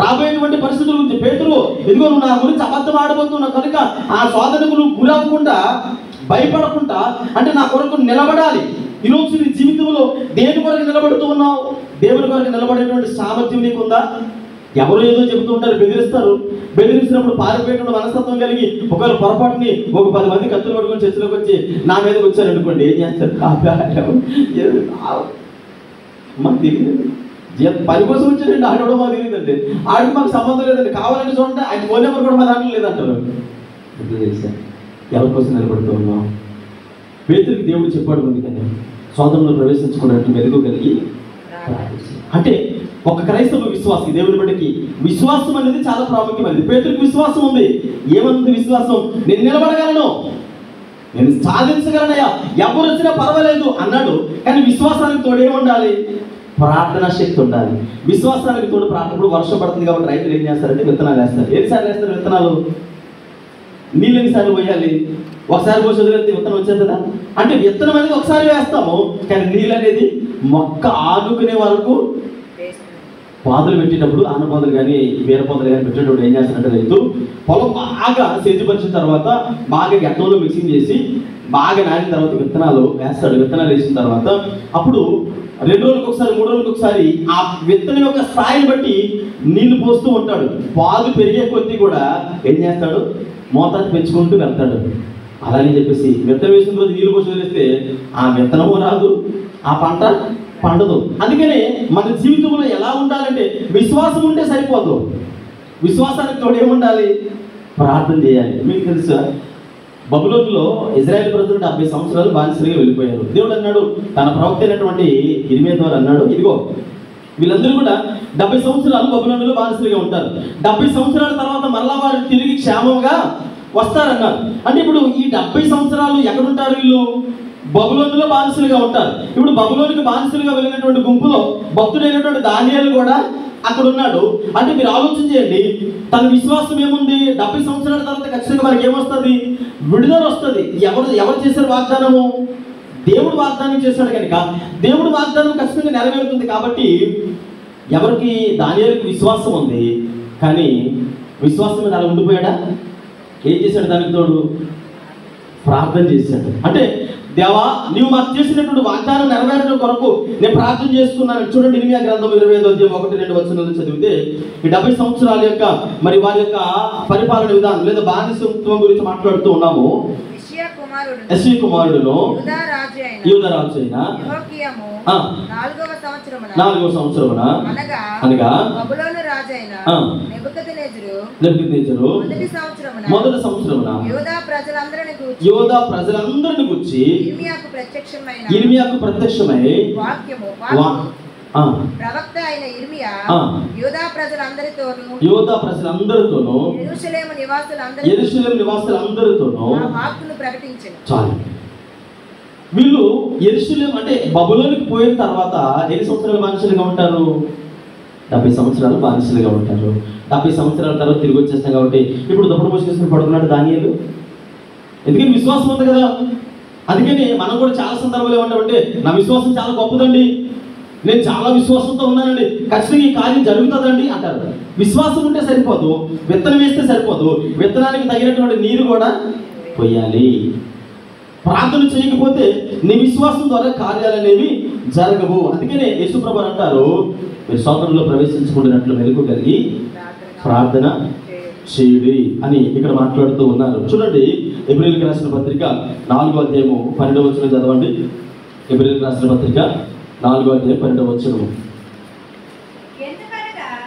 రాబోయేటువంటి పరిస్థితుల గురించి. పేతురు, ఇదిగో నువ్వు నా గురించి అబద్ధం ఆడబోతున్నావు కనుక ఆ శోధనకు నువ్వు గురవ్వకుండా, భయపడకుండా, అంటే నా కొరకు నిలబడాలి. ఈరోజు నీ జీవితంలో దేని కొరకు నిలబడుతూ ఉన్నావు? దేవుని కొరకు నిలబడేటువంటి సామర్థ్యం నీకుందా? ఎవరు ఏదో చెబుతూ ఉంటారు, బెదిరిస్తారు. బెదిరించినప్పుడు పారిపోయేటువంటి మనస్తత్వం కలిగి ఒకవేళ పొరపాటుని ఒక 10 మంది కత్తులు పట్టుకొని చర్చలోకి వచ్చి నా మీదకి వచ్చారు అనుకోండి, ఏం చేస్తారు? మాకు తెలియదు, పని కోసం వచ్చారండి, ఆడవడం మాకు తెలియదండి, ఆడికి మాకు సంబంధం లేదండి, కావాలంటే చూడండి ఆయన ఫోన్ నెంబర్ కూడా మా దాంట్లో లేదంటారు. ఎప్పుడు తెలుసా ఎవరి కోసం నిలబడుతూ ఉన్నాం? పేతురుకి దేవుడు చెప్పాడు ముందుకనే శోధనలో ప్రవేశించుకున్నట్టు మెలుగు కలిగి. అంటే ఒక క్రైస్తవ విశ్వాసం, దేవుని బట్టికి విశ్వాసం అనేది చాలా ప్రాముఖ్యమైనది. పేతురుకి విశ్వాసం ఉంది. ఏమంది విశ్వాసం? నేను నిలబడగలను, నేను సాధించగలనయ్యా, ఎవరు వచ్చినా పర్వాలేదు అన్నాడు. కానీ విశ్వాసానికి తోడు ఏముండాలి? ప్రార్థనా శక్తి ఉండాలి. విశ్వాసానికి తోడు ప్రార్థన. ఇప్పుడు వర్షం పడుతుంది కాబట్టి రైతులు ఏం చేస్తారంటే విత్తనాలు వేస్తారు. ఎన్నిసార్లు వేస్తారు విత్తనాలు? నీళ్ళు ఎన్నిసార్లు పోయాలి? ఒకసారి పోసి వదిలేస్తే విత్తనం వచ్చేస్తుందా? అంటే విత్తనం అనేది ఒకసారి వేస్తాము, కానీ నీళ్ళు అనేది మొక్క ఆనుకునే వరకు పాదులు పెట్టేటప్పుడు, ఆనపాదులు కానీ వేరే పాదులు కానీ పెట్టేటప్పుడు ఏం చేస్తారంటే రైతు పొలం బాగా సేద్యపరిచిన తర్వాత బాగా గట్టంలో మిక్సింగ్ చేసి బాగా నానిన తర్వాత విత్తనాలు వేస్తాడు. విత్తనాలు వేసిన తర్వాత అప్పుడు 2 రోజులకు ఒకసారి 3 రోజులకు ఒకసారి ఆ విత్తనం యొక్క స్థాయిని బట్టి నీళ్లు పోస్తూ ఉంటాడు. పాదు పెరిగే కొద్దీ కూడా ఏం చేస్తాడు? మోతాదు పెంచుకుంటూ వెళ్తాడు. అలాగే చెప్పేసి విత్తనం వేసిన రోజు నీళ్లు పోసి వదిలేస్తే ఆ విత్తనము రాదు, ఆ పంట పండదు. అందుకనే మన జీవితంలో ఎలా ఉండాలంటే విశ్వాసం ఉంటే సరిపోదు, విశ్వాసానికి తోడు ఏముండాలి? ప్రార్థన చేయాలి. మీకు తెలుసా, బబులోనులో ఇజ్రాయెల్ ప్రజలు 70 సంవత్సరాలు బానిసలుగా వెళ్ళిపోయారు. దేవుడు అన్నాడు తన ప్రవక్త అయినటువంటి ఇర్మియా ద్వారా అన్నాడు, ఇదిగో వీళ్ళందరూ కూడా 70 సంవత్సరాలు బబులోనులో బానిసలుగా ఉంటారు. 70 సంవత్సరాల తర్వాత మరలా వారు తిరిగి క్షేమంగా వస్తారన్నారు. అంటే ఇప్పుడు ఈ 70 సంవత్సరాలు ఎక్కడుంటారు వీళ్ళు? బబులోనులో బానిసలుగా ఉంటారు. ఇప్పుడు బబులోనికి బానిసలుగా వెళ్ళినటువంటి గుంపులో భక్తుడైనటువంటి దానియేలు కూడా అక్కడ ఉన్నాడు. అంటే మీరు ఆలోచన చేయండి, తన విశ్వాసం ఏముంది? 70 సంవత్సరాల తర్వాత ఖచ్చితంగా మనకి ఏమొస్తుంది? విడుదల వస్తుంది. ఎవరు చేశారు వాగ్దానము? దేవుడు వాగ్దానం చేశాడు కనుక దేవుడు వాగ్దానం ఖచ్చితంగా నెరవేరుతుంది. కాబట్టి ఎవరికి? దానియేలుకి విశ్వాసం ఉంది. కానీ విశ్వాసం మీద అలా ఉండిపోయాడా? ఏం చేశాడు? దానికి తోడు ప్రార్థన చేశాడు. అంటే దేవా, నీవు మాకు చేసినటువంటి వాగ్దానం నెరవేరడం కొరకు నేను ప్రార్థన చేస్తున్నాను. చూడండి, ఇర్మియా గ్రంథం 25వ అధ్యాయం 1-2 వచనాలు చదివితే ఈ 70 సంవత్సరాల యొక్క మరి వారి యొక్క పరిపాలన విధానం లేదా బానిసత్వం గురించి మాట్లాడుతూ ఉన్నాము. యెషయా కుమారుడును యూదా రాజు అయిన యెహోయాకీము 4వ సంవత్సరమున అనగా బబులోను రాజు అయిన నెబుకద్నెజరు మొదటి సంవత్సరమున యూదా ప్రజలందరిని గూర్చి ఇర్మియాకు ప్రత్యక్షమై వాక్యము ప్రవక్త అయిన ఇర్మియా యూదా ప్రజలందరితోనూ యెరూషలేము నివాసులందరితోనూ వాక్కును ప్రకటించెను. చాలు. వీళ్ళు యెరూషలేము అంటే బబులోనికి పోయిన తర్వాత ఎన్ని సంవత్సరాలు బానిసలుగా ఉంటారు? 70 సంవత్సరాలు బానిసలుగా ఉంటారు. 70 సంవత్సరాల తర్వాత తిరిగి వచ్చేస్తాం. కాబట్టి ఇప్పుడు దుప్పటి పోసుకొని పడుకున్నాడు దానియేలు. ఎందుకని? విశ్వాసం ఉంది కదా. అందుకని మనం కూడా చాలా సందర్భాలు ఏమంటామంటే నా విశ్వాసం చాలా గొప్పదండి, నేను చాలా విశ్వాసంతో ఉన్నానండి, ఖచ్చితంగా ఈ కార్యం జరుగుతుందండి అంటారు. విశ్వాసం ఉంటే సరిపోదు, విత్తనం వేస్తే సరిపోదు, విత్తనానికి తగినటువంటి నీరు కూడా పోయాలి. ప్రార్థన చేయకపోతే నీ విశ్వాసం ద్వారా కార్యాలు అనేవి జరగవు. అందుకనే యేసుప్రభు అంటారు, మీరు శోధనలో ప్రవేశించుకుంటున్నట్లు మెలుగు కలిగి ప్రార్థన చేయుడి అని ఇక్కడ మాట్లాడుతూ ఉన్నారు. చూడండి, ఎబ్రీయులకు రాసిన పత్రిక 4వ అధ్యాయము 12వ వచనం చదవండి. ఎబ్రీయులకు రాసిన పత్రిక 4వ అధ్యాయం 12వ వచనం.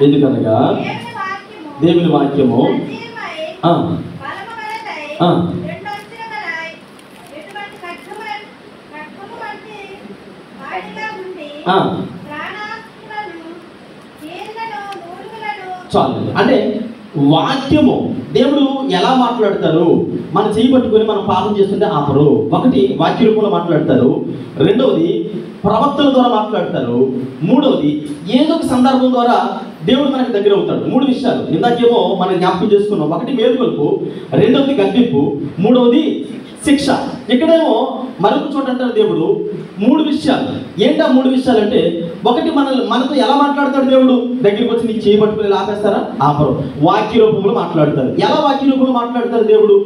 ఎందుకనగా దేవుని వాక్యము చాలు. అంటే వాక్యము దేవుడు ఎలా మాట్లాడతారు, మనం చేయి పట్టుకొని మనం పాపం చేస్తుంటే ఆపరు. ఒకటి వాక్య రూపంలో మాట్లాడతారు, రెండవది ప్రవక్తల ద్వారా మాట్లాడతారు, మూడవది ఏదో ఒక సందర్భం ద్వారా దేవుడు మనకు దగ్గర అవుతాడు. 3 విషయాలు ఇందాకేమో మనం జ్ఞాపకం చేసుకున్నాం. ఒకటి మేలుకొలుపు, రెండవది గద్దింపు, మూడవది శిక్ష. ఇక్కడేమో మరొక చోట అంటారు దేవుడు 3 విషయాలు. ఏంటా 3 విషయాలు అంటే, ఒకటి మనతో ఎలా మాట్లాడతాడు దేవుడు, దగ్గరికి వచ్చి నీకు చేయబట్టుకుని ఆపేస్తారా, ఆపరు. వాక్య రూపంలో మాట్లాడతారు. ఎలా వాక్య రూపంలో మాట్లాడతారు దేవుడు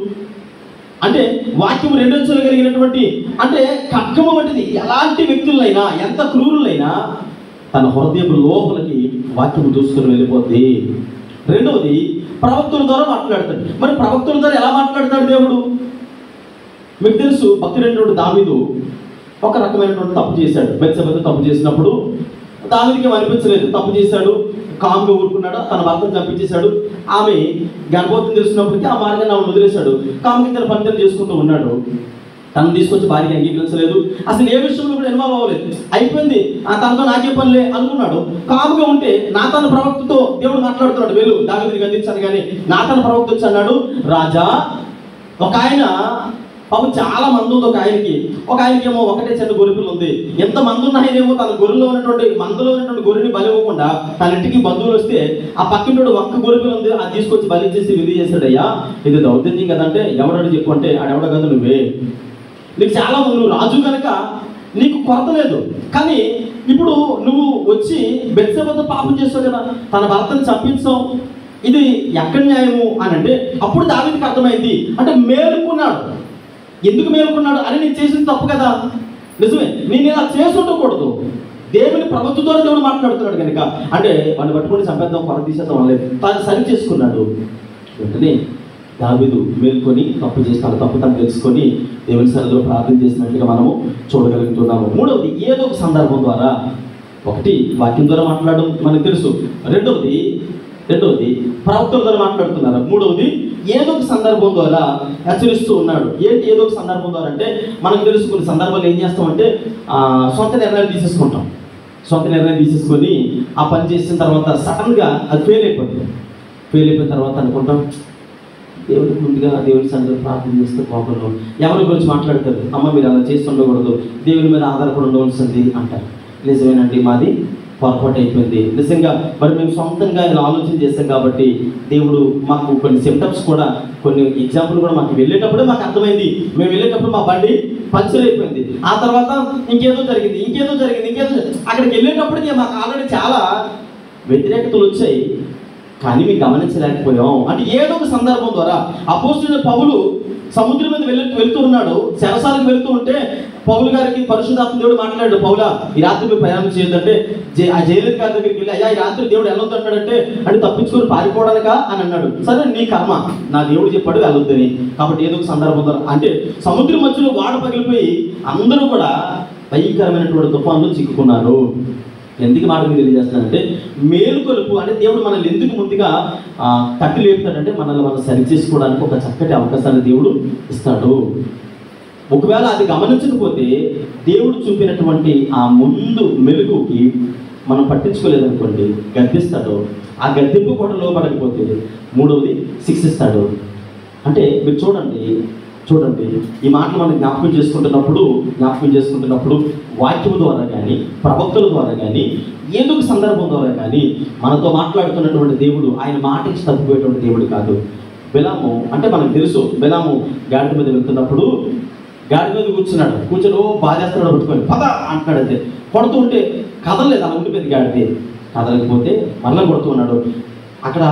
అంటే, వాక్యం 2 అంచులు కలిగినటువంటి, అంటే ఖడ్గము వంటిది. ఎలాంటి వ్యక్తులైనా, ఎంత క్రూరులైనా తన హృదయపు లోపలికి వాక్యము దూసుకుని వెళ్ళిపోద్ది. రెండవది ప్రవక్తుల ద్వారా మాట్లాడతాడు. మరి ప్రవక్తుల ద్వారా ఎలా మాట్లాడతాడు దేవుడు? మీకు తెలుసు, భక్తుడైనటువంటి దావీదు ఒక రకమైనటువంటి తప్పు చేశాడు. బెత్షెబతో తప్పు చేసినప్పుడు దావీదుకి అనిపించలేదు, తప్పు చేశాడు, కామ్గా ఊరుకున్నాడు, తన భర్తను చంపించేశాడు. ఆమె గర్భవతిని తెలిసినప్పటికీ ఆ మార్గాన్ని ఆమెను వదిలేశాడు. కామ్కి తన పనితలు చేసుకుంటూ ఉన్నాడు. తను తీసుకొచ్చి భార్యకి అంగీకరించలేదు, అసలు ఏ విషయంలో కూడా ఇన్వాల్వ్ అవ్వలేదు. అయిపోయింది, తనతో నాకే పనిలే అనుకున్నాడు. కాముగా ఉంటే నాతాను ప్రవక్తతో దేవుడు మాట్లాడుతున్నాడు, వెళ్ళు దావీదుని గద్దించాను. కానీ నాతాను ప్రవక్త వచ్చి అన్నాడు, రాజా, ఒక ఆయన పాపం చాలా మంది ఉంది. ఒక ఆయనకేమో ఒకటే చిన్న గొర్రెపిల్ల ఉంది. ఎంత మంది ఉన్న ఆయనేమో తన గొర్రెలో ఉన్నటువంటి మందులో ఉన్నటువంటి గొర్రెని బలి ఇవ్వకుండా తన ఇంటికి బంధువులు వస్తే ఆ పక్కింటోడు ఒక్క గొర్రెపిల్ల ఉంది, అది తీసుకొచ్చి బలి చేసి విధి చేశాడయ్యా, ఇది దౌర్జన్యం కదంటే, ఎవడని చెప్పు అంటే ఆడెవడ కదా, నువ్వే, నీకు చాలా నువ్వు రాజు కనుక నీకు కొరత లేదు. కానీ ఇప్పుడు నువ్వు వచ్చి బెత్షెబతో పాపం చేస్తావు కదా, తన భర్తను చంపించావు, ఇది ఎక్కడ న్యాయము అని అంటే, అప్పుడు దావీదుకి అర్థమైంది. అంటే మేలుకున్నాడు. ఎందుకు మేలుకున్నాడు అని, నేను చేసిన తప్పు కదా, నిజమే, నేను ఇలా చేసుండకూడదు. దేవుని ప్రవక్త ద్వారా దేవుడు మాట్లాడుతున్నాడు కనుక, అంటే వాడిని పట్టుకొని చంపేద్దాం, కొర తీసేద్దాం అనేది తాను సరి చేసుకున్నాడు. వెంటనే దావీదు మేల్కొని తప్పు చేసి తన తప్పు తను తెలుసుకొని దేవుని సన్నిధిలో ప్రార్థన చేసినట్లుగా మనము చూడగలుగుతున్నాము. మూడవది ఏదో ఒక సందర్భం ద్వారా, ఒకటి వాక్యం ద్వారా మాట్లాడడం మనకు తెలుసు, రెండవది ప్రవక్తల ద్వారా మాట్లాడుతున్నారు, మూడవది ఏదో ఒక సందర్భం ద్వారా హెచ్చరిస్తూ ఉన్నాడు. ఏంటి ఏదో ఒక సందర్భం ద్వారా అంటే, మనకు తెలుసు కొన్ని సందర్భాలు ఏం చేస్తామంటే సొంత నిర్ణయాలు తీసేసుకుంటాం. సొంత నిర్ణయం తీసేసుకొని ఆ పని చేసిన తర్వాత సడన్గా అది ఫెయిల్ అయిపోయిన తర్వాత అనుకుంటాం, దేవుడికి ముందుగా దేవుని సన్నిధిలో ప్రార్థన చేస్తే కోపంలో ఎవరి గురించి మాట్లాడతారు, అమ్మ మీరు అలా చేసి ఉండకూడదు, దేవుని మీద ఆధారపడి ఉండవలసింది అంటారు. నిజమేనండి, మాది పొరపాటు అయిపోయింది. నిజంగా మరి మేము సొంతంగా ఇలా ఆలోచన చేస్తాం కాబట్టి దేవుడు మాకు కొన్ని సిమ్టమ్స్ కూడా, కొన్ని ఎగ్జాంపుల్ కూడా మాకు వెళ్ళేటప్పుడే మాకు అర్థమైంది. మేము వెళ్ళేటప్పుడు మా బండి పంచర్ అయిపోయింది, ఆ తర్వాత ఇంకేదో జరిగింది, అక్కడికి వెళ్ళేటప్పటికే మాకు ఆల్రెడీ చాలా వ్యతిరేకతలు వచ్చాయి, కానీ మేము గమనించలేకపోయాం. అంటే ఏదో ఒక సందర్భం ద్వారా అపోస్తలుడైన పౌలు సముద్రం మీద వెళ్తూ ఉన్నాడు, చెరసాలకు వెళ్తూ ఉంటే పౌలు గారికి పరిశుద్ధాత్మ దేవుడు మాట్లాడాడు, పౌలా ఈ రాత్రి మీరు ప్రయాణం చేయొద్దంటే, ఆ జైలు గారి దగ్గరికి వెళ్ళి, అయ్యా ఈ రాత్రి దేవుడు వెళ్ళొద్దు అంటాడంటే, అంటే తప్పించుకొని పారిపోవడానికా అని అన్నాడు. సరే నీ కర్మ, నా దేవుడు చెప్పాడు వెళ్ళొద్దని. కాబట్టి ఏదో ఒక సందర్భం ద్వారా, అంటే సముద్రం మధ్యలో వాడ పగిలిపోయి అందరూ కూడా భయంకరమైనటువంటి తుఫాన్లో చిక్కుకున్నారు. ఎందుకు మాట మీద తెలియజేస్తానంటే, మేలుకొలుపు అంటే దేవుడు మనల్ని ఎందుకు ముందుగా తట్టి లేపుతాడంటే, మనల్ని మనం సరి చేసుకోవడానికి ఒక చక్కటి అవకాశాన్ని దేవుడు ఇస్తాడు. ఒకవేళ అది గమనించకపోతే దేవుడు చూపినటువంటి ఆ ముందు మెలుగుకి మనం పట్టించుకోలేదనుకోండి, గద్దిస్తాడు. ఆ గద్దింపు కూడా లోపడకపోతే మూడవది శిక్షిస్తాడు. అంటే మీరు చూడండి ఈ మాటలు మనం జ్ఞాపకం చేసుకుంటున్నప్పుడు వాక్యం ద్వారా కానీ, ప్రవక్తల ద్వారా కానీ, ఏదో ఒక సందర్భం ద్వారా కానీ మనతో మాట్లాడుతున్నటువంటి దేవుడు ఆయన మాటకి తప్పిపోయేటువంటి దేవుడు కాదు. బిలాము అంటే మనకు తెలుసు, బిలాము గాడిద మీద వెళ్తున్నప్పుడు గాడి మీద కూర్చొని బాధేస్తున్నాడు, పట్టుకొని పద అంటున్నాడు. అంతే కొడుతూ ఉంటే కదలలేదు, అలా ఉండిపోయింది గాడితే. కదలకపోతే మరలా కొడుతూ ఉన్నాడు. అక్కడ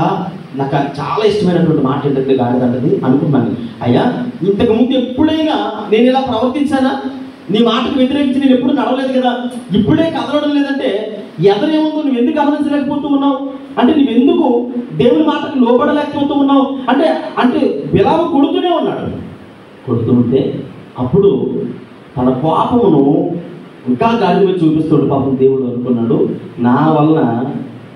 నాకు చాలా ఇష్టమైనటువంటి మాట ఏంటంటే, గాడిదంటది అనుకున్నాను, అయ్యా ఇంతకుముందు ఎప్పుడైనా నేను ఇలా ప్రవర్తించానా, నీ మాటకు వ్యతిరేకించి నేను ఎప్పుడు నడవలేదు కదా, ఇప్పుడే కదలడం లేదంటే ఎదరేముందో నువ్వు ఎందుకు గమనించలేకపోతూ ఉన్నావు, అంటే నువ్వెందుకు దేవుని మాటకు లోబడలేకపోతూ ఉన్నావు అంటే బిలాము కొడుతూనే ఉన్నాడు. కొడుతూ ఉంటే అప్పుడు తన పాపమును ఇంకా గాడి మీద చూపిస్తాడు. పాపం దేవుడు అనుకున్నాడు, నా వలన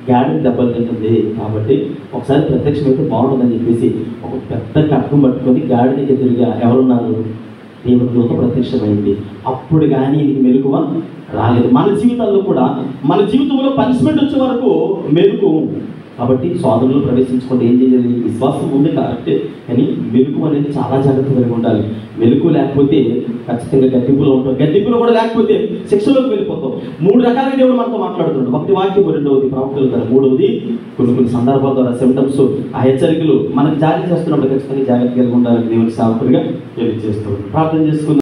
గాడిని దెబ్బలు తింటుంది కాబట్టి ఒకసారి ప్రత్యక్షమైతే బాగుంటుందని చెప్పేసి ఒక పెద్ద కట్టం పట్టుకొని గాడికి ఎదురుగా ఎవరున్నారు, దేవుడి దూత ప్రత్యక్షమైంది. అప్పుడు కానీ ఇది మెలకువ రాలేదు. మన జీవితాల్లో కూడా, మన జీవితంలో పనిష్మెంట్ వచ్చే వరకు మెలకు కాబట్టి సోదరులు ప్రవేశించుకుంటే ఏం చేయాలి? విశ్వాసం ఉంది కరెక్టే, కానీ మెలకు అనేది చాలా జాగ్రత్త కలిగి ఉండాలి. మెలకు లేకపోతే ఖచ్చితంగా గద్దింపులో ఉంటాం. గద్దింపులో కూడా లేకపోతే శిక్షలోకి వెళ్ళిపోతాం. 3 రకాలుగా దేవుడు మనతో మాట్లాడుతున్నాడు. ఒకటి వాక్యం, రెండవది ప్రవక్తల ద్వారా, మూడవది కొన్ని సందర్భాల ద్వారా సిమ్టమ్స్, ఆ హెచ్చరికలు మనకు జారీ చేస్తున్నప్పుడు ఖచ్చితంగా జాగ్రత్త కలిగి ఉండాలని దేవుని సేవకుడిగా తెలియజేస్తున్నాడు. ప్రార్థన చేసుకుందాం.